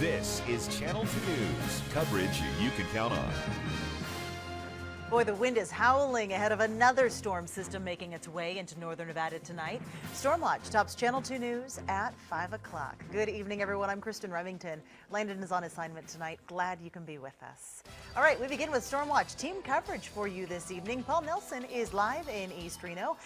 This is Channel 2 News, coverage you can count on. Boy, the wind is howling ahead of another storm system making its way into northern Nevada tonight. Stormwatch tops Channel 2 News at 5 o'clock. Good evening, everyone. I'm Kristen Remington. Landon is on assignment tonight. Glad you can be with us. All right, we begin with Stormwatch team coverage for you this evening. Paul Nelson is live in East Reno,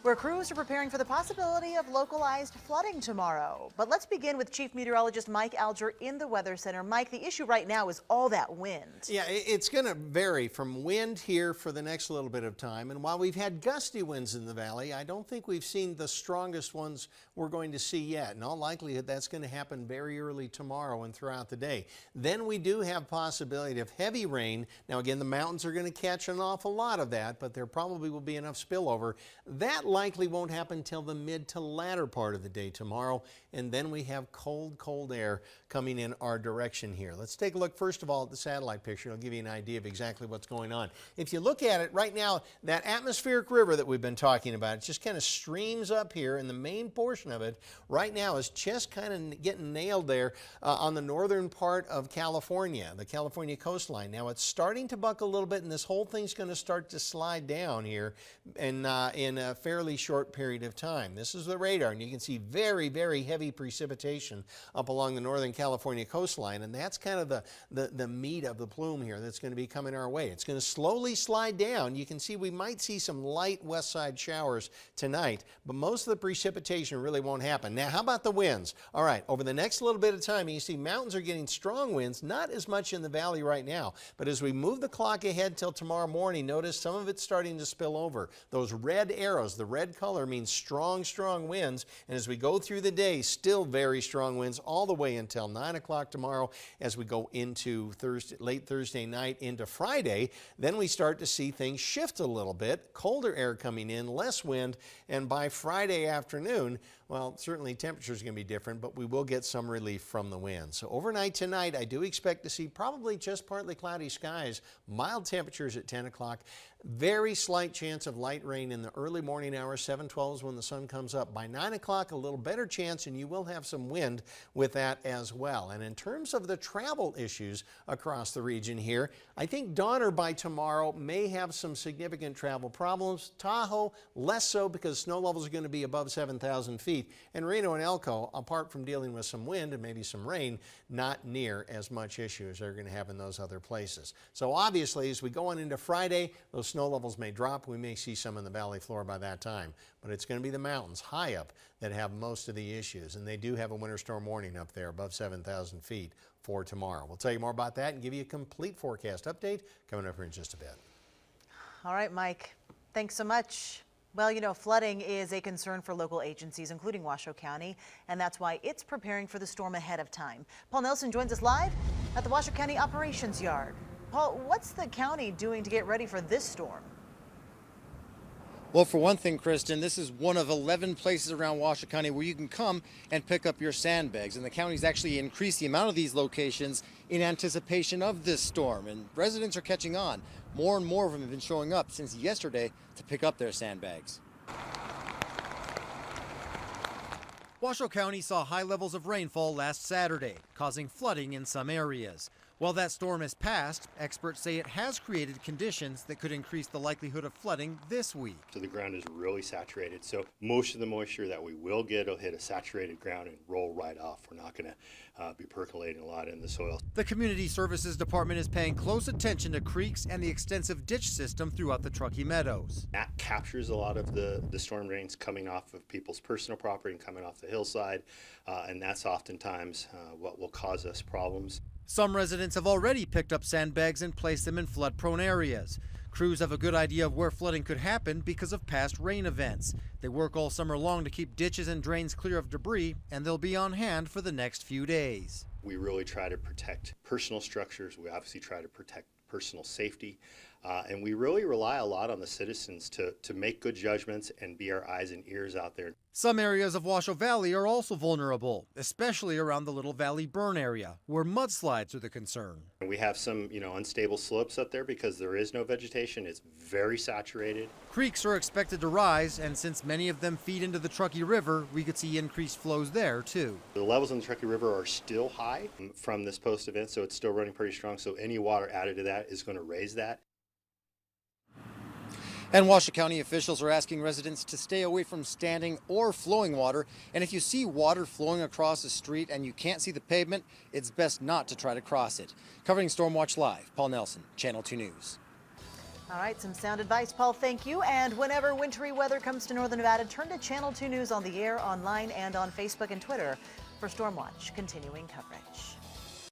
where crews are preparing for the possibility of localized flooding tomorrow. But let's begin with Chief Meteorologist Mike Alger in the Weather Center. Mike, the issue right now is all that wind. Yeah, it's going to vary from wind here for the next little bit of time. And while we've had gusty winds in the valley, I don't think we've seen the strongest ones we're going to see yet. In all likelihood, that's going to happen very early tomorrow and throughout the day. Then we do have possibility of heavy rain. Now, again, the mountains are going to catch an awful lot of that, but there probably will be enough spillover. That likely won't happen till the mid to latter part of the day tomorrow, and then we have cold air coming in our direction here. Let's take a look first of all at the satellite picture. It'll give you an idea of exactly what's going on. If you look at it right now, that atmospheric river that we've been talking about, it just kind of streams up here, and the main portion of it right now is just kind of getting nailed there on the northern part of California, the California coastline. Now it's starting to buck a little bit, and this whole thing's going to start to slide down here in a fairly short period of time. This is the radar, and you can see very heavy precipitation up along the northern California coastline, and that's kind of the meat of the plume here that's going to be coming our way. It's going to slowly slide down. You can see we might see some light west side showers tonight, but most of the precipitation really won't happen. Now, how about the winds? All right, over the next little bit of time, you see mountains are getting strong winds, not as much in the valley right now, but as we move the clock ahead till tomorrow morning, notice some of it's starting to spill over. Those red arrows, the red color means strong winds, and as we go through the day, still very strong winds all the way until 9 o'clock tomorrow. As we go into late Thursday night into Friday, then we start to see things shift a little bit. Colder air coming in, less wind, and by Friday afternoon, well, certainly temperatures are going to be different, but we will get some relief from the wind. So overnight tonight, I do expect to see probably just partly cloudy skies, mild temperatures at 10 o'clock. Very slight chance of light rain in the early morning hours, 7:12 is when the sun comes up. By 9 o'clock, a little better chance, and you will have some wind with that as well. And in terms of the travel issues across the region here, I think Donner by tomorrow may have some significant travel problems. Tahoe, less so because snow levels are going to be above 7,000 feet. And Reno and Elko, apart from dealing with some wind and maybe some rain, not near as much issue as they're going to have in those other places. So obviously, as we go on into Friday, those snow levels may drop. We may see some in the valley floor by that time, but it's going to be the mountains high up that have most of the issues, and they do have a winter storm warning up there above 7,000 feet for tomorrow. We'll tell you more about that and give you a complete forecast update coming up here in just a bit. All right, Mike, thanks so much. Well, you know, flooding is a concern for local agencies, including Washoe County, and that's why it's preparing for the storm ahead of time. Paul Nelson joins us live at the Washoe County Operations Yard. Paul, what's the county doing to get ready for this storm? Well, for one thing, Kristen, this is one of 11 places around Washoe County where you can come and pick up your sandbags. And the county's actually increased the amount of these locations in anticipation of this storm. And residents are catching on. More and more of them have been showing up since yesterday to pick up their sandbags. Washoe County saw high levels of rainfall last Saturday, causing flooding in some areas. While that storm has passed, experts say it has created conditions that could increase the likelihood of flooding this week. So the ground is really saturated, so most of the moisture that we will get will hit a saturated ground and roll right off. We're not going to be percolating a lot in the soil. The Community Services Department is paying close attention to creeks and the extensive ditch system throughout the Truckee Meadows. That captures a lot of the storm drains coming off of people's personal property and coming off the hillside, and that's oftentimes what will cause us problems. Some residents have already picked up sandbags and placed them in flood-prone areas. Crews have a good idea of where flooding could happen because of past rain events. They work all summer long to keep ditches and drains clear of debris, and they'll be on hand for the next few days. We really try to protect personal structures. We obviously try to protect personal safety, And we really rely a lot on the citizens to make good judgments and be our eyes and ears out there. Some areas of Washoe Valley are also vulnerable, especially around the Little Valley Burn area, where mudslides are the concern. And we have some, unstable slopes up there because there is no vegetation. It's very saturated. Creeks are expected to rise, and since many of them feed into the Truckee River, we could see increased flows there, too. The levels in the Truckee River are still high from this post-event, so it's still running pretty strong. So any water added to that is going to raise that. And Washoe County officials are asking residents to stay away from standing or flowing water. And if you see water flowing across the street and you can't see the pavement, it's best not to try to cross it. Covering Stormwatch Live, Paul Nelson, Channel 2 News. All right, some sound advice, Paul. Thank you. And whenever wintry weather comes to Northern Nevada, turn to Channel 2 News on the air, online, and on Facebook and Twitter for Stormwatch continuing coverage.